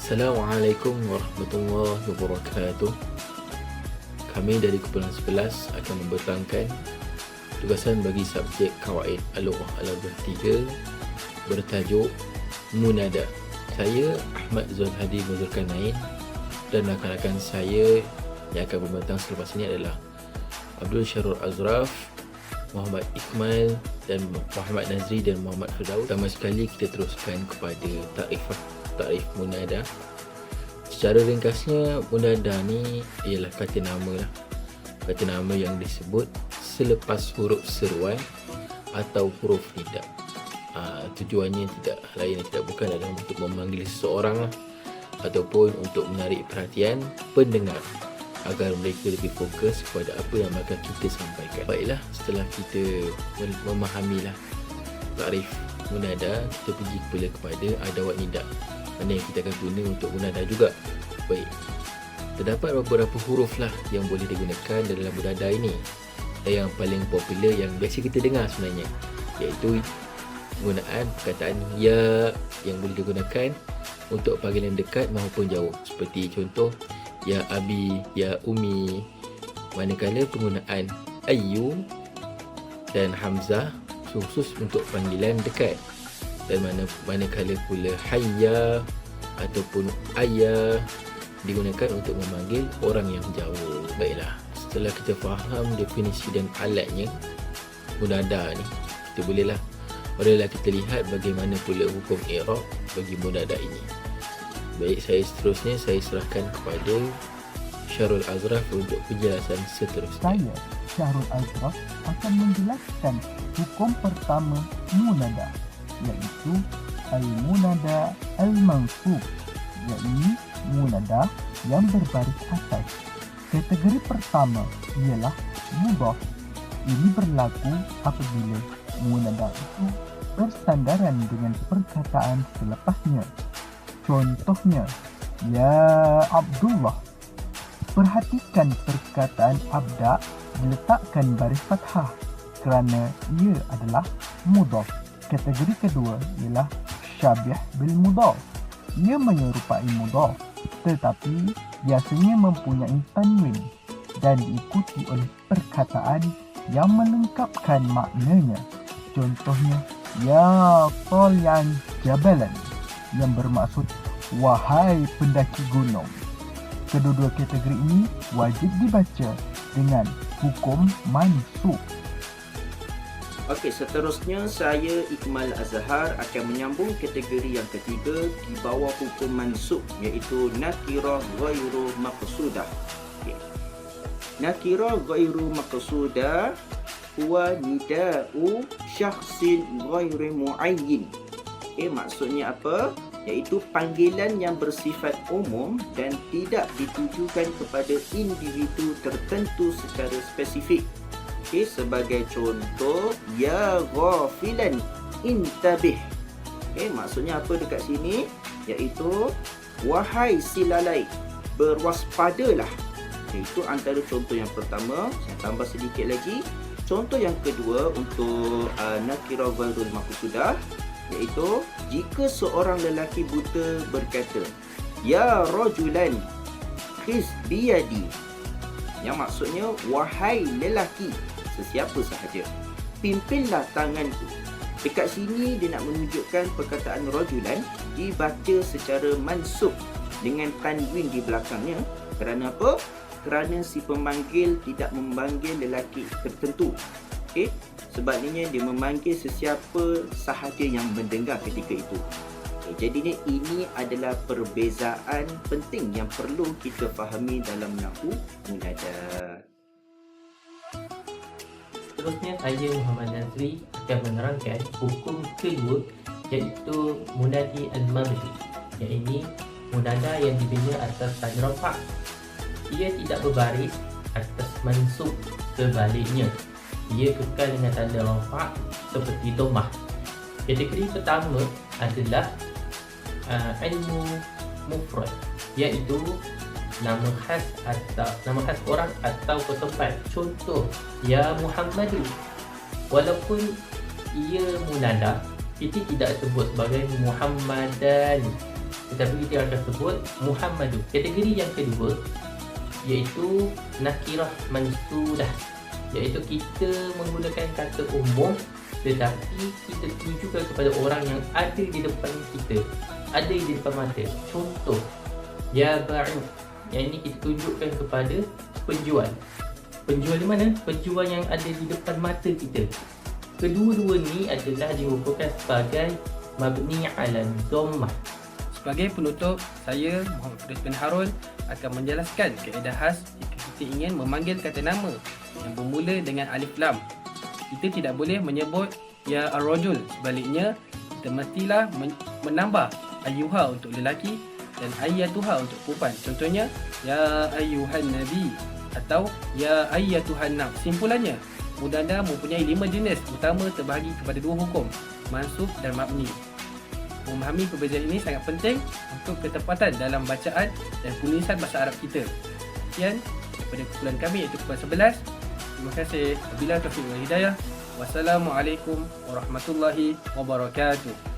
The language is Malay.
Assalamualaikum warahmatullahi wabarakatuh. Kami dari Kumpulan 11 akan membentangkan tugasan bagi subjek Qawaid Al-Lughah Al-Arabiyah 3 bertajuk Munada. Saya Ahmad Zulhadi Muzulkarnain dan rakan-rakan saya yang akan membentang selepas ini adalah Abdul Syarul Azraf, Muhammad Ikmal dan Muhammad Nazri dan Muhammad Firdaus. Pertama sekali kita teruskan kepada takrif munada. Secara ringkasnya, munada ni ialah kata nama lah. Kata nama yang disebut selepas huruf seruan atau huruf nida. Tujuannya tidak lain dan tidak bukan adalah untuk memanggil seseorang lah, ataupun untuk menarik perhatian pendengar agar mereka lebih fokus kepada apa yang akan kita sampaikan. Baiklah, setelah kita memahamilah takrif munada, kita pergi pula kepada adawat nida, mana yang kita akan guna untuk munada juga. Baik, terdapat beberapa huruf lah yang boleh digunakan dalam munada ini. Dan yang paling popular yang biasa kita dengar sebenarnya, iaitu penggunaan perkataan ya yang boleh digunakan untuk panggilan dekat maupun jauh, seperti contoh ya abi, ya umi. Manakala penggunaan ayu dan hamzah khusus untuk panggilan dekat, dan manakala pula hayya ataupun ayah digunakan untuk memanggil orang yang jauh. Baiklah, setelah kita faham definisi dan alatnya munada ni, kita bolehlah kita lihat bagaimana pula hukum i'rab bagi munada ini. Baik, seterusnya saya serahkan kepada Syarul Azraf untuk penjelasan seterusnya. Saya, Syarul Azraf, akan menjelaskan hukum pertama munada, iaitu al-munada al-mansub, iaitu munada yang berbaris atas. Kategori pertama ialah mudhaf. Ini berlaku apabila munada itu bersandaran dengan perkataan selepasnya. Contohnya, ya Abdullah. Perhatikan perkataan abda diletakkan baris fathah kerana ia adalah mudhaf. Kategori kedua ialah syabih bil mudhaf. Ia menyerupai mudhaf tetapi biasanya mempunyai tanwin dan diikuti oleh perkataan yang melengkapkan maknanya. Contohnya, ya talian jabalan, yang bermaksud wahai pendaki gunung. Kedua-dua kategori ini wajib dibaca dengan hukum mansub. Okey, seterusnya saya Ikmal Azhar akan menyambung kategori yang ketiga di bawah hukum mansub, iaitu nakirah ghairu maqsudah. Okay. Nakirah ghairu maqsudah huwa nida'u syakhsin ghairi muayyin. Maksudnya apa? Iaitu panggilan yang bersifat umum dan tidak ditujukan kepada individu tertentu secara spesifik. Sebagai contoh, ya ghafilan intabih. Maksudnya apa dekat sini? Iaitu wahai si lalai, berwaspadalah. Itu antara contoh yang pertama. Saya tambah sedikit lagi. Contoh yang kedua untuk nakirah ghairul maqsudah, iaitu jika seorang lelaki buta berkata, ya rajulan khis biyadi, yang maksudnya wahai lelaki sesiapa sahaja, pimpinlah tanganku. Dekat sini dia nak menunjukkan perkataan rajulan dibaca secara mansub dengan tanwin di belakangnya. Kerana apa? Kerana si pemanggil tidak memanggil lelaki tertentu. Sebabnya dia memanggil sesiapa sahaja yang mendengar ketika itu. Jadi ini adalah perbezaan penting yang perlu kita fahami dalam nahwu munada. Seterusnya saya Muhammad Nazri akan menerangkan hukum kedua, iaitu munadi al-mabni, iaitu munada yang dibina atas tanda rafa'. Ia tidak berbaris atas mansub, sebaliknya ia kekal dengan tanda rafa' seperti dhammah. Kategori pertama adalah ilmu mufrad, iaitu nama khas orang atau tempat. Contoh, ya Muhammadu. Walaupun ia munada, kita tidak sebut sebagai Muhammadan. tetapi kita akan sebut Muhammadun. Kategori yang kedua iaitu nakirah mansudah, iaitu kita menggunakan kata umum tetapi kita tujukan kepada orang yang ada di depan kita, ada di depan mata. Contoh, ya ba'u, yang ini kita tunjukkan kepada penjual. Penjual di mana? Penjual yang ada di depan mata kita. Kedua-dua ni adalah dihukumkan sebagai mabni ala dhammah. Sebagai penutup, saya Muhammad Firdaus bin Harun akan menjelaskan kaedah khas jika kita ingin memanggil kata nama yang bermula dengan alif lam. Kita tidak boleh menyebut ya ar-rajul, sebaliknya kita mestilah menambah ayyuha untuk lelaki dan ayyatuha untuk perempuan. Contohnya ya ayyuhan nabi atau ya ayyatuhan nafs. Simpulannya, munada mempunyai 5 jenis utama terbahagi kepada 2 hukum, mansub dan mabni. Memahami perbezaan ini sangat penting untuk ketepatan dalam bacaan dan penulisan bahasa Arab kita. Sekian daripada kumpulan kami iaitu kumpulan 11. Terima kasih. Wabillahi taufiq wal hidayah. Wassalamualaikum warahmatullahi wabarakatuh.